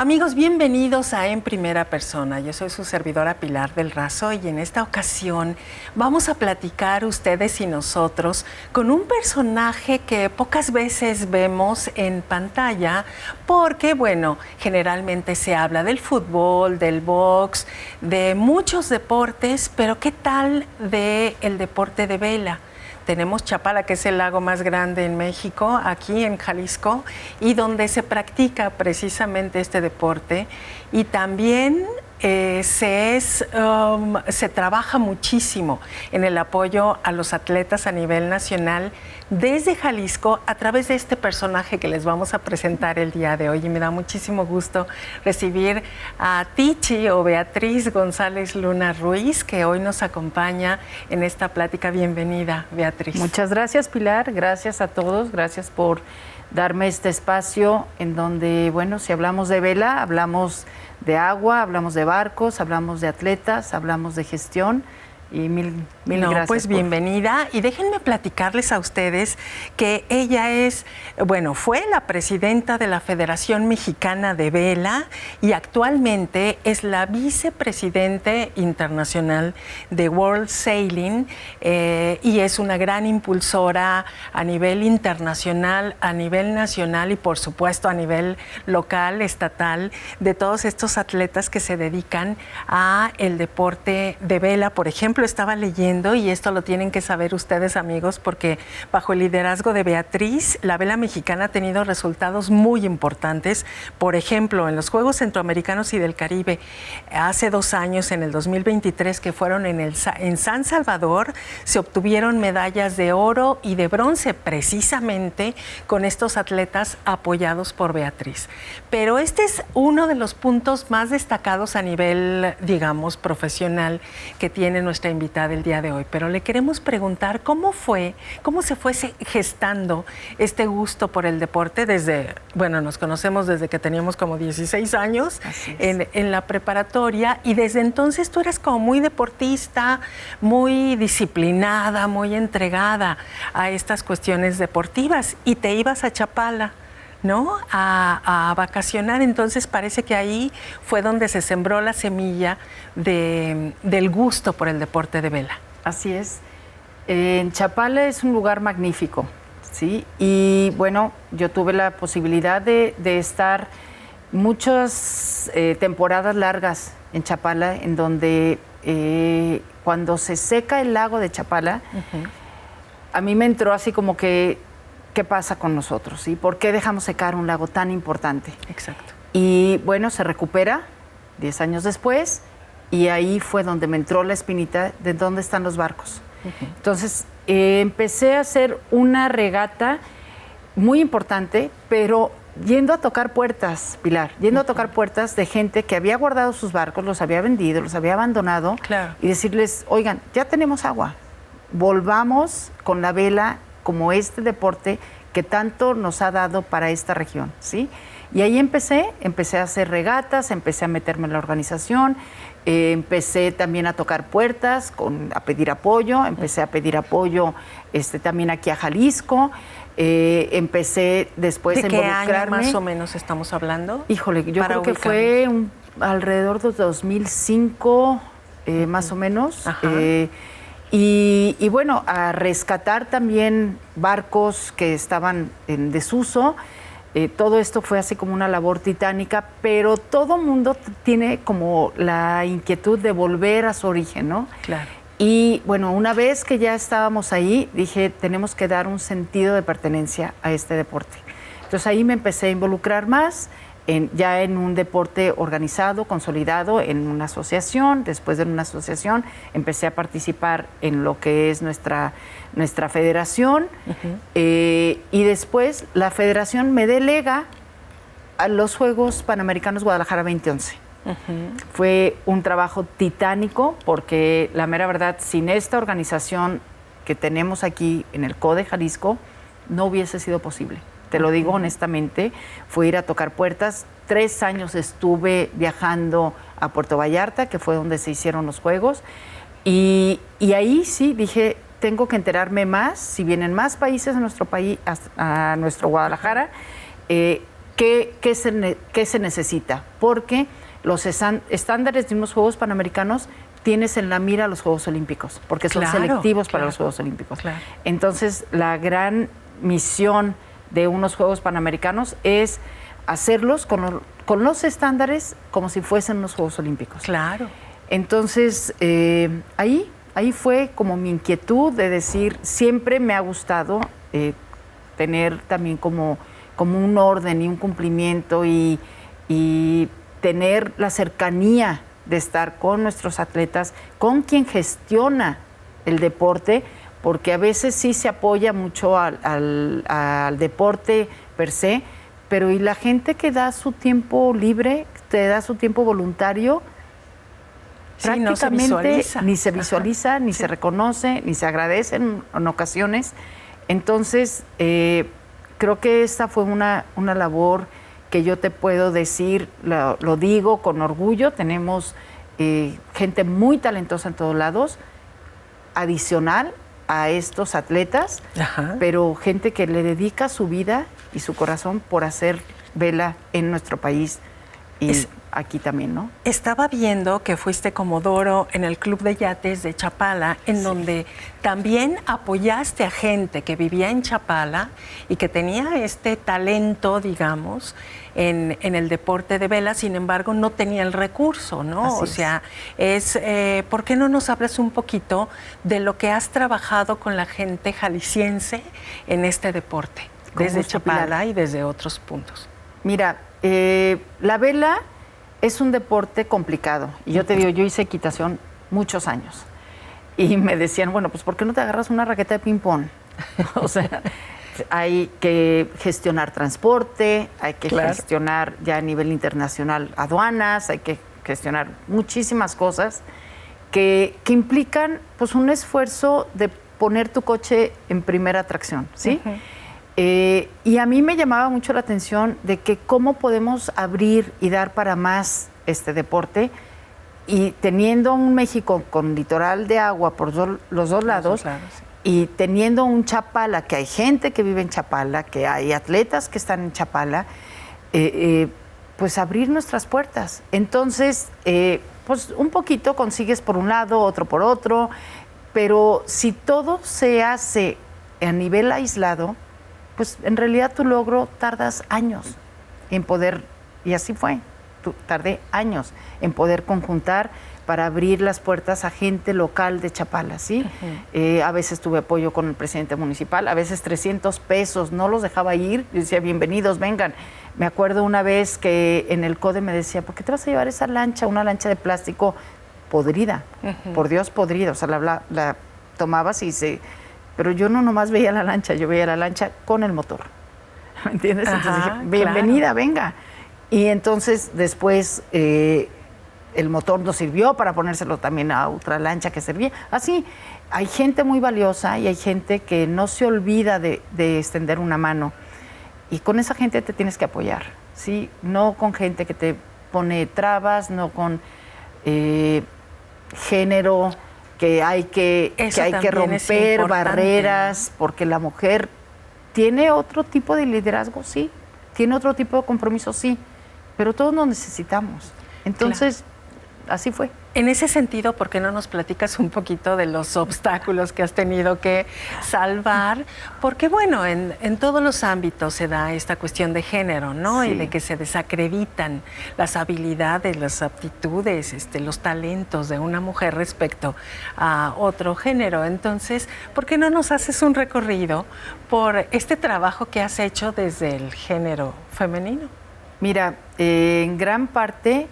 Amigos, bienvenidos a En Primera Persona. Yo soy su servidora Pilar del Razo y en esta ocasión vamos a platicar ustedes y nosotros con un personaje que pocas veces vemos en pantalla porque, bueno, generalmente se habla del fútbol, del box, de muchos deportes, pero ¿qué tal del deporte de vela? Tenemos Chapala, que es el lago más grande en México, aquí en Jalisco, y donde se practica precisamente este deporte. Y también se trabaja muchísimo en el apoyo a los atletas a nivel nacional desde Jalisco a través de este personaje que les vamos a presentar el día de hoy. Y me da muchísimo gusto recibir a Tichi o Beatriz González Luna Ruiz, que hoy nos acompaña en esta plática. Bienvenida, Beatriz. Muchas gracias, Pilar. Gracias a todos. Gracias por darme este espacio en donde, bueno, si hablamos de vela, hablamos de agua, hablamos de barcos, hablamos de atletas, hablamos de gestión. Y mil gracias. Pues bienvenida. Y déjenme platicarles a ustedes que ella fue la presidenta de la Federación Mexicana de Vela y actualmente es la vicepresidente internacional de World Sailing y es una gran impulsora a nivel internacional, a nivel nacional y por supuesto a nivel local, estatal, de todos estos atletas que se dedican a el deporte de vela. Por ejemplo, estaba leyendo, y esto lo tienen que saber ustedes, amigos, porque bajo el liderazgo de Beatriz, la vela mexicana ha tenido resultados muy importantes. Por ejemplo, en los Juegos Centroamericanos y del Caribe, hace 2 años, en el 2023, que fueron en San Salvador, se obtuvieron medallas de oro y de bronce, precisamente con estos atletas apoyados por Beatriz. Pero este es uno de los puntos más destacados a nivel, digamos, profesional que tiene nuestra invitada del día de hoy, pero le queremos preguntar cómo se fue gestando este gusto por el deporte nos conocemos desde que teníamos como 16 años en la preparatoria, y desde entonces tú eras como muy deportista, muy disciplinada, muy entregada a estas cuestiones deportivas y te ibas a Chapala, ¿no? A vacacionar. Entonces parece que ahí fue donde se sembró la semilla del gusto por el deporte de vela. Así es. En Chapala es un lugar magnífico, ¿sí? Y bueno, yo tuve la posibilidad de estar muchas temporadas largas en Chapala, en donde cuando se seca el lago de Chapala, a mí me entró así como que ¿qué pasa con nosotros? ¿Sí? ¿Por qué dejamos secar un lago tan importante? Exacto. Y bueno, se recupera 10 años después y ahí fue donde me entró la espinita de dónde están los barcos. Entonces, empecé a hacer una regata muy importante, pero yendo a tocar puertas, Pilar, a tocar puertas de gente que había guardado sus barcos, los había vendido, los había abandonado, claro, y decirles, oigan, ya tenemos agua, volvamos con la vela como este deporte que tanto nos ha dado para esta región, ¿sí? Y ahí empecé a hacer regatas, empecé a meterme en la organización, empecé también a tocar puertas, a pedir apoyo, empecé a pedir apoyo también aquí a Jalisco, empecé después a involucrarme. ¿De qué año más o menos estamos hablando? Híjole, yo creo que fue alrededor de 2005, más o menos. Y bueno, a rescatar también barcos que estaban en desuso. Todo esto fue así como una labor titánica, pero todo mundo tiene como la inquietud de volver a su origen, ¿no? Claro. Y bueno, una vez que ya estábamos ahí, dije, tenemos que dar un sentido de pertenencia a este deporte. Entonces ahí me empecé a involucrar más, ya en un deporte organizado, consolidado, en una asociación. Después de una asociación empecé a participar en lo que es nuestra federación, y después la federación me delega a los Juegos Panamericanos Guadalajara 2011. Fue un trabajo titánico porque la mera verdad, sin esta organización que tenemos aquí en el CODE Jalisco, no hubiese sido posible. Te lo digo honestamente, fue ir a tocar puertas. 3 años estuve viajando a Puerto Vallarta, que fue donde se hicieron los Juegos, y ahí sí dije, tengo que enterarme más, si vienen más países a nuestro país, a nuestro Guadalajara, ¿qué se necesita? Porque los estándares de unos Juegos Panamericanos tienes en la mira los Juegos Olímpicos, porque son selectivos para los Juegos Olímpicos. Claro. Entonces, la gran misión de unos Juegos Panamericanos es hacerlos con los estándares como si fuesen unos Juegos Olímpicos. Claro. Entonces, ahí fue como mi inquietud de decir, siempre me ha gustado tener también como un orden y un cumplimiento y tener la cercanía de estar con nuestros atletas, con quien gestiona el deporte, porque a veces sí se apoya mucho al deporte per se, pero y la gente que da su tiempo libre, te da su tiempo voluntario, sí, prácticamente ni se visualiza, ni se reconoce, ni se agradece en ocasiones. Entonces, creo que esta fue una labor que yo te puedo decir, lo digo con orgullo, tenemos gente muy talentosa en todos lados, adicional a estos atletas, pero gente que le dedica su vida y su corazón por hacer vela en nuestro país y aquí también, ¿no? Estaba viendo que fuiste comodoro en el Club de Yates de Chapala, en donde también apoyaste a gente que vivía en Chapala y que tenía este talento, digamos, en el deporte de vela, sin embargo, no tenía el recurso, ¿no? Así o sea, ¿por qué no nos hablas un poquito de lo que has trabajado con la gente jalisciense en este deporte, desde Chapala y desde otros puntos? Mira, la vela es un deporte complicado. Y yo te digo, yo hice equitación muchos años. Y me decían, bueno, pues ¿por qué no te agarras una raqueta de ping-pong? O sea, hay que gestionar transporte, hay que gestionar ya a nivel internacional aduanas, hay que gestionar muchísimas cosas que implican pues un esfuerzo de poner tu coche en primera tracción, ¿sí? Y a mí me llamaba mucho la atención de que cómo podemos abrir y dar para más este deporte, y teniendo un México con litoral de agua por los dos lados, y teniendo un Chapala, que hay gente que vive en Chapala, que hay atletas que están en Chapala, pues abrir nuestras puertas. Entonces, pues un poquito consigues por un lado, otro por otro, pero si todo se hace a nivel aislado, pues en realidad tu logro tardas años en poder, y así fue, tardé años en poder conjuntar para abrir las puertas a gente local de Chapala, ¿sí? A veces tuve apoyo con el presidente municipal, a veces 300 pesos, no los dejaba ir, yo decía, bienvenidos, vengan. Me acuerdo una vez que en el CODE me decía, ¿por qué te vas a llevar esa lancha, una lancha de plástico podrida? Por Dios, podrida, o sea, la tomabas y Pero yo no nomás veía la lancha, yo veía la lancha con el motor, ¿me entiendes? Entonces dije, bienvenida, venga. Y entonces después el motor nos sirvió para ponérselo también a otra lancha que servía. Así, hay gente muy valiosa y hay gente que no se olvida de extender una mano. Y con esa gente te tienes que apoyar, ¿sí? No con gente que te pone trabas, no con género, que hay que romper barreras, porque la mujer tiene otro tipo de liderazgo, sí, tiene otro tipo de compromiso, sí, pero todos nos necesitamos. Entonces, así fue. En ese sentido, ¿por qué no nos platicas un poquito de los obstáculos que has tenido que salvar? Porque, bueno, en todos los ámbitos se da esta cuestión de género, ¿no? Y de que se desacreditan las habilidades, las aptitudes, los talentos de una mujer respecto a otro género. Entonces, ¿por qué no nos haces un recorrido por este trabajo que has hecho desde el género femenino? Mira, en gran parte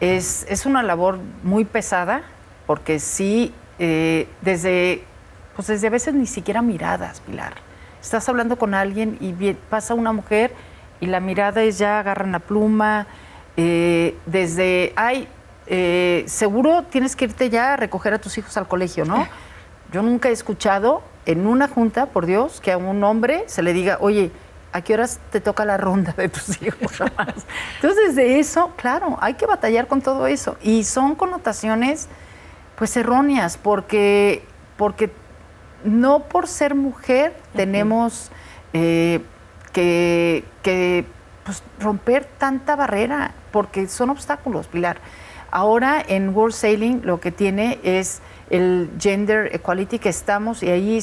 es una labor muy pesada, porque sí, desde a veces ni siquiera miradas, Pilar. Estás hablando con alguien y pasa una mujer y la mirada es ya agarran la pluma, seguro tienes que irte ya a recoger a tus hijos al colegio, ¿no? Yo nunca he escuchado en una junta, por Dios, que a un hombre se le diga, oye, ¿a qué horas te toca la ronda de tus hijos? Entonces, de eso, claro, hay que batallar con todo eso. Y son connotaciones, pues, erróneas, porque no por ser mujer tenemos que pues, romper tanta barrera, porque son obstáculos, Pilar. Ahora en World Sailing lo que tiene es el gender equality que estamos, y ahí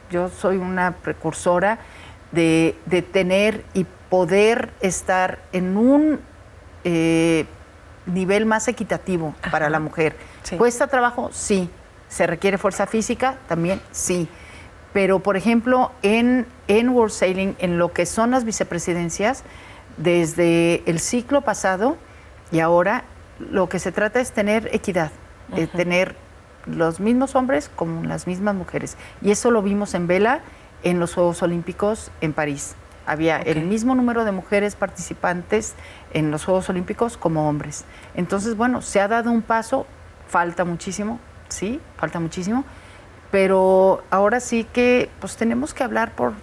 yo soy una precursora de tener y poder estar en un nivel más equitativo para la mujer. Sí. ¿Cuesta trabajo? Sí. ¿Se requiere fuerza física? También sí. Pero, por ejemplo, en World Sailing, en lo que son las vicepresidencias, desde el ciclo pasado y ahora, lo que se trata es tener equidad, tener los mismos hombres como las mismas mujeres. Y eso lo vimos en vela en los Juegos Olímpicos en París. Había el mismo número de mujeres participantes en los Juegos Olímpicos como hombres. Entonces, bueno, se ha dado un paso, falta muchísimo, sí, falta muchísimo, pero ahora sí que pues tenemos que hablar por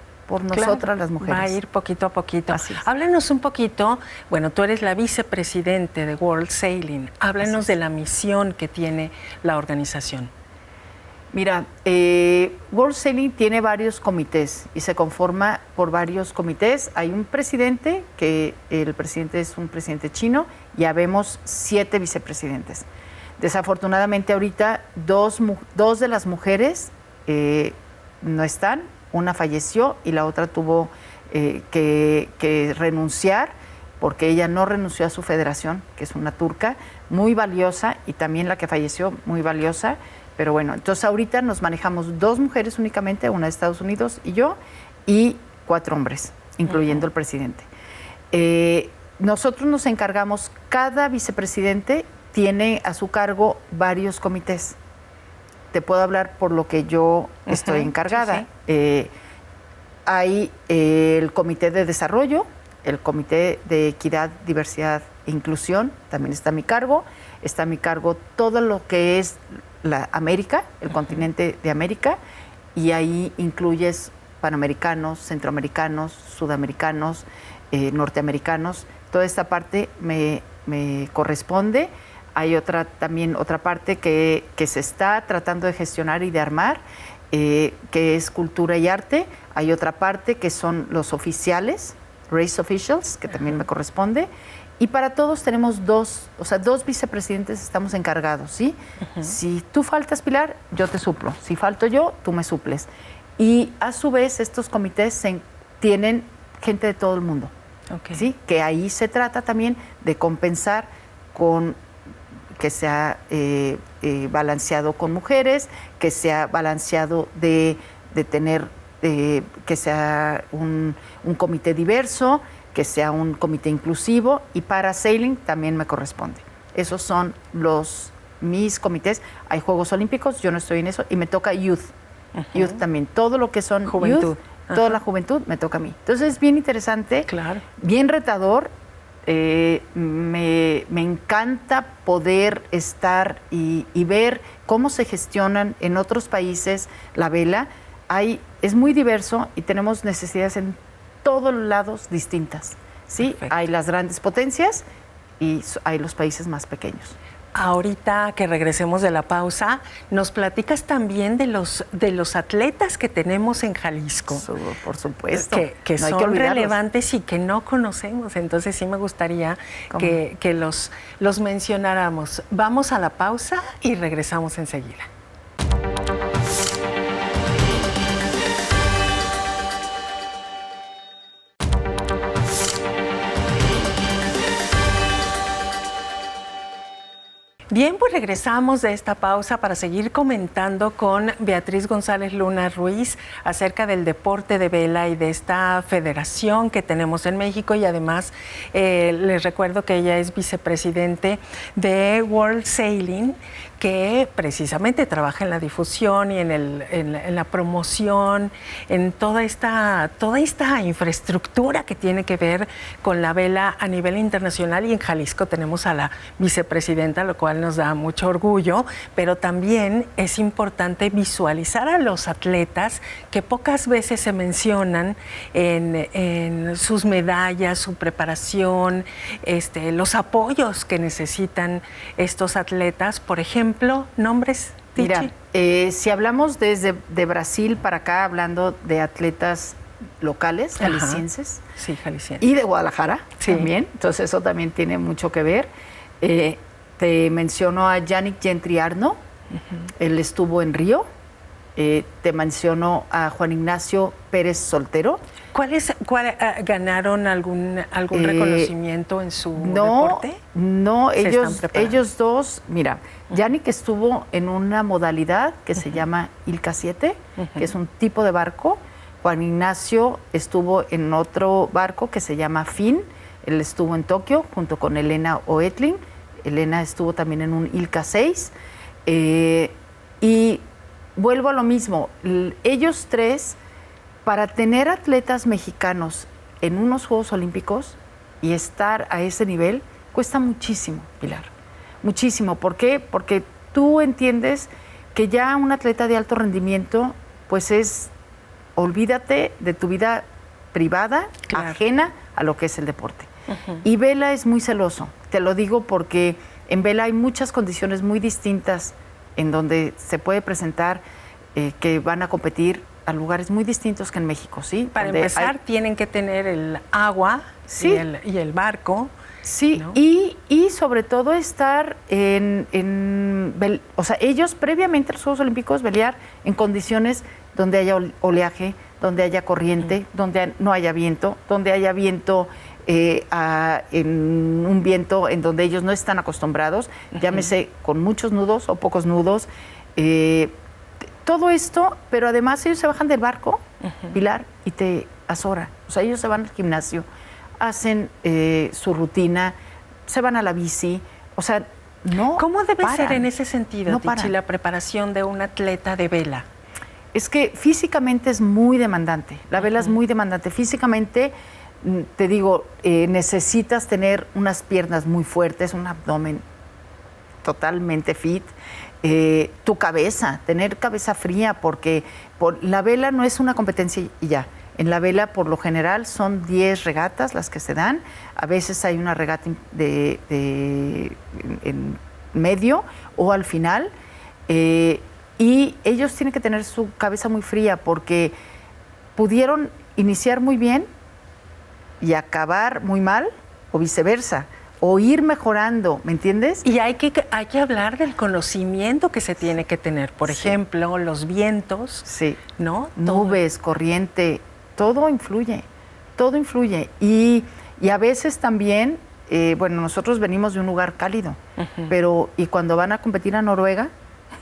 nosotras, claro, las mujeres. Va a ir poquito a poquito. Así es. Háblanos un poquito, bueno, tú eres la vicepresidente de World Sailing, háblanos de la misión que tiene la organización. Mira, World Sailing tiene varios comités y se conforma por varios comités. Hay un presidente, que el presidente es un presidente chino, y habemos 7 vicepresidentes. Desafortunadamente ahorita dos de las mujeres no están, una falleció y la otra tuvo que renunciar, porque ella no renunció a su federación, que es una turca, muy valiosa, y también la que falleció, muy valiosa. Pero bueno, entonces ahorita nos manejamos 2 mujeres únicamente, una de Estados Unidos y yo, y 4 hombres, incluyendo el presidente. Nosotros nos encargamos, cada vicepresidente tiene a su cargo varios comités. Te puedo hablar por lo que yo estoy encargada. Sí. Hay el Comité de Desarrollo, el Comité de Equidad, Diversidad e Inclusión, también está a mi cargo. Está a mi cargo todo lo que es la América, el continente de América, y ahí incluyes panamericanos, centroamericanos, sudamericanos, norteamericanos. Toda esta parte me corresponde. Hay también otra parte que se está tratando de gestionar y de armar, que es cultura y arte. Hay otra parte que son los oficiales, race officials, que también me corresponde. Y para todos tenemos 2 vicepresidentes, estamos encargados, ¿sí? Si tú faltas, Pilar, yo te suplo. Si falto yo, tú me suples. Y a su vez, estos comités tienen gente de todo el mundo, ¿sí? Que ahí se trata también de compensar con que sea balanceado con mujeres, que sea balanceado de tener, que sea un comité diverso, que sea un comité inclusivo, y para Sailing también me corresponde. Esos son mis comités. Hay Juegos Olímpicos, yo no estoy en eso, y me toca Youth. Youth también, todo lo que son juventud. Toda la juventud me toca a mí. Entonces es bien interesante, claro, bien retador. Me encanta poder estar y ver cómo se gestionan en otros países la vela. Es muy diverso y tenemos necesidades en todos lados distintas, ¿sí? Perfecto. Hay las grandes potencias y hay los países más pequeños. Ahorita que regresemos de la pausa, nos platicas también de los atletas que tenemos en Jalisco. Por supuesto. Que no son relevantes y que no conocemos. Entonces sí me gustaría que los mencionáramos. Vamos a la pausa y regresamos enseguida. Bien, pues regresamos de esta pausa para seguir comentando con Beatriz González Luna Ruiz acerca del deporte de vela y de esta federación que tenemos en México, y además les recuerdo que ella es vicepresidente de World Sailing, que precisamente trabaja en la difusión y en la promoción, en toda esta infraestructura que tiene que ver con la vela a nivel internacional, y en Jalisco tenemos a la vicepresidenta, lo cual nos da mucho orgullo, pero también es importante visualizar a los atletas que pocas veces se mencionan en sus medallas, su preparación, los apoyos que necesitan estos atletas. Por ejemplo, nombres. Mira, si hablamos desde de Brasil para acá, hablando de atletas locales, jaliscienses. Sí, jaliscienses. Y de Guadalajara también. Entonces eso también tiene mucho que ver. Te menciono a Yannick Gentry Arno. Él estuvo en Río. Te menciono a Juan Ignacio Pérez Soltero. ¿Ganaron algún reconocimiento en su deporte? No, ellos dos, mira, Yannick estuvo en una modalidad que se llama Ilka 7, que es un tipo de barco. Juan Ignacio estuvo en otro barco que se llama Fin. Él estuvo en Tokio junto con Elena Oetling. Elena estuvo también en un Ilka 6. Y vuelvo a lo mismo. Ellos tres, para tener atletas mexicanos en unos Juegos Olímpicos y estar a ese nivel, cuesta muchísimo, Pilar. Muchísimo. ¿Por qué? Porque tú entiendes que ya un atleta de alto rendimiento, pues olvídate de tu vida privada, ajena a lo que es el deporte. Y vela es muy celoso. Te lo digo porque en vela hay muchas condiciones muy distintas en donde se puede presentar que van a competir a lugares muy distintos que en México, ¿sí? Para empezar, tienen que tener el agua y el barco. Sí, ¿no? y sobre todo estar o sea, ellos previamente a los Juegos Olímpicos velear en condiciones donde haya oleaje, donde haya corriente, donde no haya viento, donde haya viento, en un viento en donde ellos no están acostumbrados, llámese con muchos nudos o pocos nudos. Todo esto, pero además ellos se bajan del barco, Pilar, y te azoran. O sea, ellos se van al gimnasio, hacen su rutina, se van a la bici, o sea, no ¿Cómo debe paran, ser en ese sentido, no Tichi, la preparación de un atleta de vela? Es que físicamente es muy demandante, la vela es muy demandante. Físicamente, te digo, necesitas tener unas piernas muy fuertes, un abdomen totalmente fit, tu cabeza, tener cabeza fría, porque la vela no es una competencia y ya. En la vela, por lo general, son 10 regatas las que se dan. A veces hay una regata en medio o al final. Y ellos tienen que tener su cabeza muy fría porque pudieron iniciar muy bien y acabar muy mal o viceversa. O ir mejorando, ¿me entiendes? Y hay que hablar del conocimiento que se tiene que tener. Por ejemplo, los vientos, ¿no? Nubes, corriente, todo influye, todo influye. Y a veces también, bueno, nosotros venimos de un lugar cálido, pero y cuando van a competir a Noruega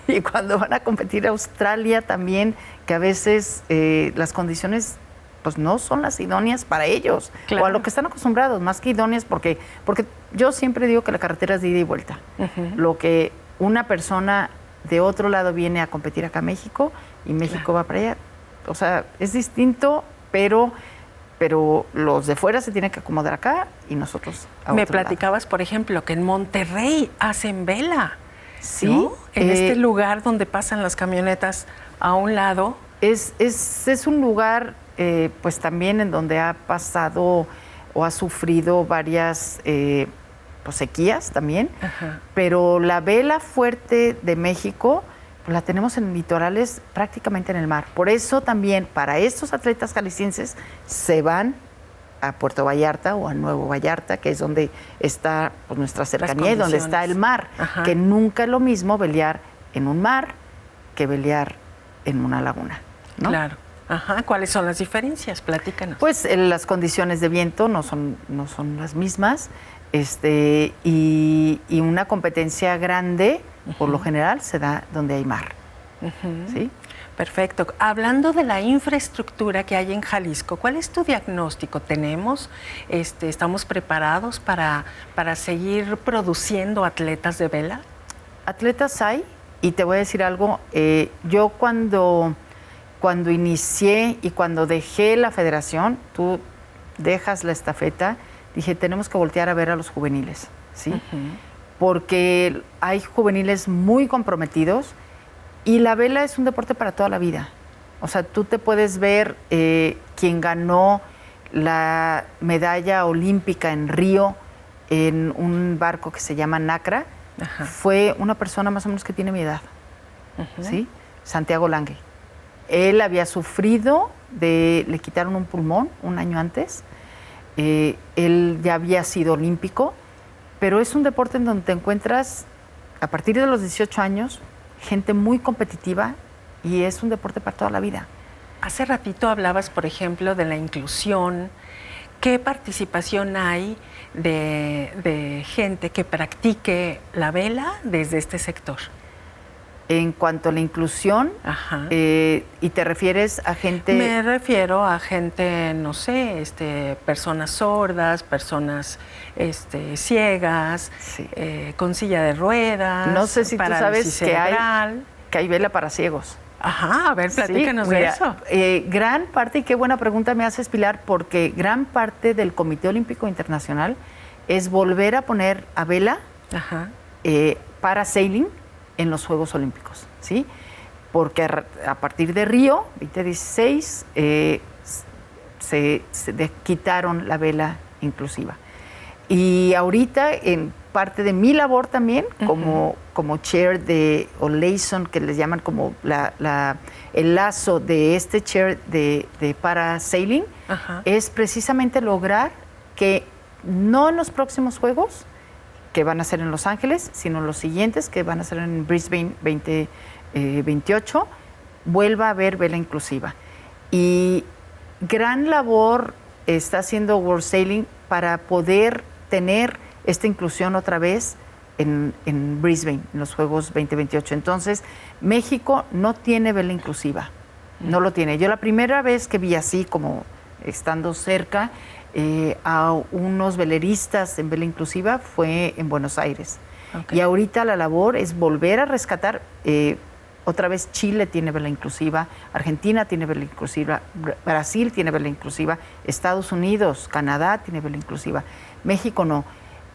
y cuando van a competir a Australia también, que a veces las condiciones pues no son las idóneas para ellos, o a lo que están acostumbrados, más que idóneas, porque yo siempre digo que la carretera es de ida y vuelta. Lo que una persona de otro lado viene a competir acá a México y México va para allá, o sea, es distinto, pero los de fuera se tienen que acomodar acá y nosotros a Me otro platicabas, lado. Por ejemplo, que en Monterrey hacen vela, sí, ¿no? En este lugar donde pasan las camionetas a un lado. Es un lugar, pues también en donde ha pasado o ha sufrido varias pues, sequías también, pero la vela fuerte de México pues, la tenemos en litorales prácticamente en el mar. Por eso también para estos atletas jaliscienses se van a Puerto Vallarta o a Nuevo Vallarta, que es donde está pues, nuestra cercanía y donde está el mar, que nunca es lo mismo velear en un mar que velear en una laguna, ¿no? Claro. ¿Cuáles son las diferencias? Platícanos. Pues las condiciones de viento no son las mismas, y una competencia grande, por lo general, se da donde hay mar. ¿Sí? Perfecto. Hablando de la infraestructura que hay en Jalisco, ¿cuál es tu diagnóstico? ¿Estamos preparados para seguir produciendo atletas de vela? Atletas hay, y te voy a decir algo, yo cuando inicié y cuando dejé la federación, tú dejas la estafeta, dije, tenemos que voltear a ver a los juveniles, ¿sí? Porque hay juveniles muy comprometidos y la vela es un deporte para toda la vida. O sea, tú te puedes ver quien ganó la medalla olímpica en Río en un barco que se llama Nacra, fue una persona más o menos que tiene mi edad, ¿sí? Santiago Lange. Él había sufrido le quitaron un pulmón un año antes. Él ya había sido olímpico, pero es un deporte en donde te encuentras a partir de los 18 años, gente muy competitiva y es un deporte para toda la vida. Hace ratito hablabas, por ejemplo, de la inclusión. ¿Qué participación hay de gente que practique la vela desde este sector? En cuanto a la inclusión, ¿y te refieres a gente? Me refiero a gente, no sé, personas sordas, personas ciegas, Sí. Con silla de ruedas. No sé si tú sabes cerebral. que hay vela para ciegos. Ajá, a ver, platícanos de eso. Gran parte, y qué buena pregunta me haces, Pilar, porque gran parte del Comité Olímpico Internacional es volver a poner a vela para sailing en los Juegos Olímpicos, ¿sí? Porque a partir de Río 2016 se quitaron la vela inclusiva. Y ahorita, en parte de mi labor también, como chair o liaison, que les llaman como el lazo de este chair de parasailing, es precisamente lograr que no en los próximos Juegos, que van a ser en Los Ángeles, sino los siguientes, que van a ser en Brisbane 2028, vuelva a haber vela inclusiva. Y gran labor está haciendo World Sailing para poder tener esta inclusión otra vez en Brisbane, en los Juegos 2028. Entonces, México no tiene vela inclusiva, no lo tiene. Yo la primera vez que vi así, como estando cerca, a unos veleristas en vela inclusiva fue en Buenos Aires. Y ahorita la labor es volver a rescatar. Otra vez Chile tiene vela inclusiva, Argentina tiene vela inclusiva, Brasil tiene vela inclusiva, Estados Unidos, Canadá tiene vela inclusiva, México no.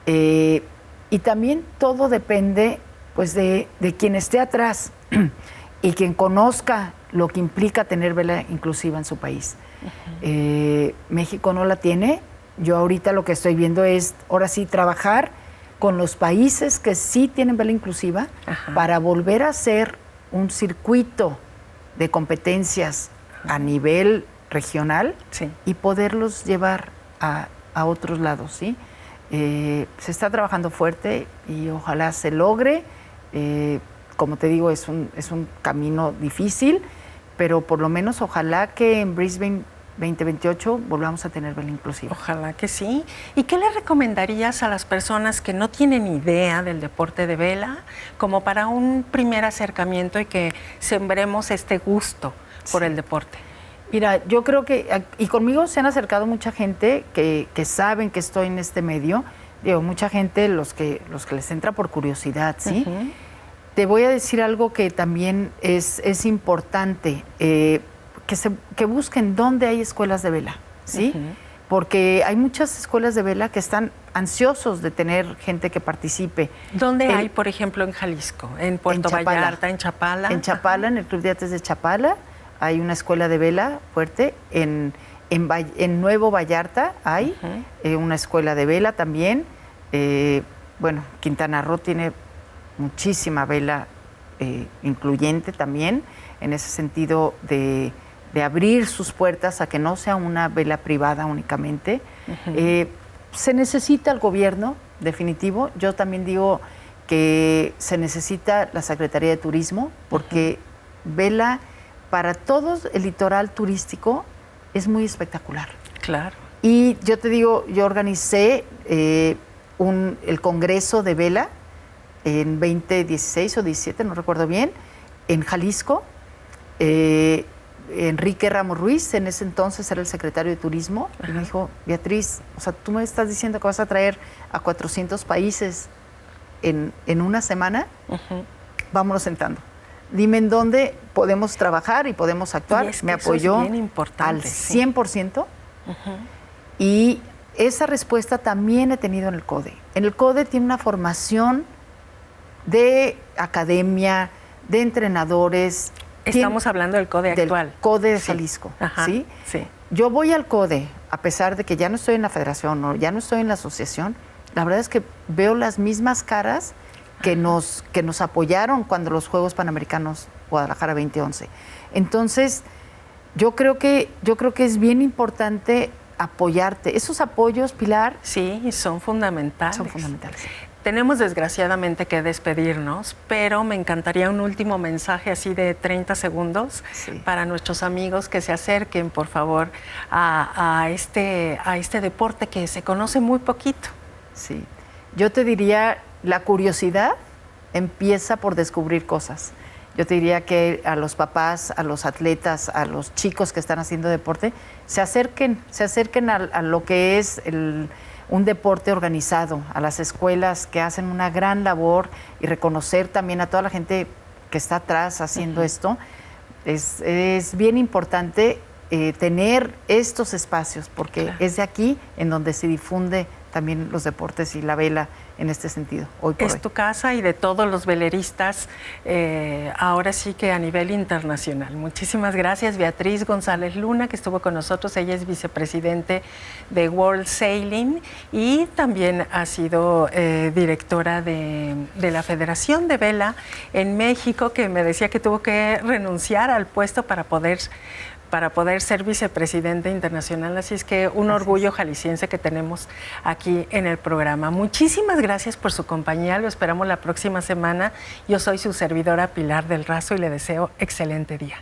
Y también todo depende pues de quien esté atrás y quien conozca lo que implica tener vela inclusiva en su país. México no la tiene. Yo ahorita lo que estoy viendo es, ahora sí, trabajar con los países que sí tienen vela inclusiva para volver a hacer un circuito de competencias a nivel regional y poderlos llevar a otros lados, ¿sí? Se está trabajando fuerte y ojalá se logre. Como te digo, es un camino difícil, pero por lo menos ojalá que en Brisbane 2028 volvamos a tener vela inclusiva. Ojalá que sí. ¿Y qué le recomendarías a las personas que no tienen idea del deporte de vela como para un primer acercamiento y que sembremos este gusto por el deporte? Mira, yo creo que, y conmigo se han acercado mucha gente que saben que estoy en este medio, digo, mucha gente, los que les entra por curiosidad, ¿sí? Te voy a decir algo que también es importante, que busquen dónde hay escuelas de vela, ¿sí? Porque hay muchas escuelas de vela que están ansiosos de tener gente que participe. ¿Dónde hay, por ejemplo, en Jalisco? ¿En Puerto Vallarta, en Chapala? En Chapala, en el Club de Artes de Chapala, hay una escuela de vela fuerte. En Nuevo Vallarta hay una escuela de vela también. Bueno, Quintana Roo tiene muchísima vela incluyente también, en ese sentido de abrir sus puertas a que no sea una vela privada únicamente. Se necesita el gobierno, definitivo. Yo también digo que se necesita la Secretaría de Turismo, porque vela para todos el litoral turístico es muy espectacular. Claro. Y yo te digo, yo organicé el Congreso de Vela en 2016 o 17, no recuerdo bien, en Jalisco. Enrique Ramos Ruiz, en ese entonces era el secretario de Turismo, y me dijo, Beatriz, o sea, tú me estás diciendo que vas a traer a 400 países en una semana, vámonos sentando. Dime en dónde podemos trabajar y podemos actuar. Y me apoyó al 100%. Y esa respuesta también he tenido en el CODE. En el CODE tiene una formación de academia, de entrenadores. Estamos hablando del CODE actual. Del CODE de Jalisco, ¿sí? Sí. Yo voy al CODE, a pesar de que ya no estoy en la federación o ya no estoy en la asociación, la verdad es que veo las mismas caras que nos apoyaron cuando los Juegos Panamericanos Guadalajara 2011. Entonces, Yo creo que es bien importante apoyarte. Esos apoyos, Pilar, sí, son fundamentales. Son fundamentales. Tenemos desgraciadamente que despedirnos, pero me encantaría un último mensaje así de 30 segundos para nuestros amigos que se acerquen, por favor, a este deporte que se conoce muy poquito. Sí, yo te diría, la curiosidad empieza por descubrir cosas. Yo te diría que a los papás, a los atletas, a los chicos que están haciendo deporte, se acerquen a lo que es un deporte organizado, a las escuelas que hacen una gran labor y reconocer también a toda la gente que está atrás haciendo esto. Es bien importante tener estos espacios porque es de aquí en donde se difunde también los deportes y la vela en este sentido. Hoy por hoy. Es tu casa y de todos los veleristas, ahora sí que a nivel internacional. Muchísimas gracias, Beatriz González Luna, que estuvo con nosotros. Ella es vicepresidente de World Sailing y también ha sido directora de la Federación de Vela en México, que me decía que tuvo que renunciar al puesto para poder ser vicepresidente internacional. Así es que un orgullo jalisciense que tenemos aquí en el programa. Muchísimas gracias por su compañía. Lo esperamos la próxima semana. Yo soy su servidora Pilar del Razo y le deseo excelente día.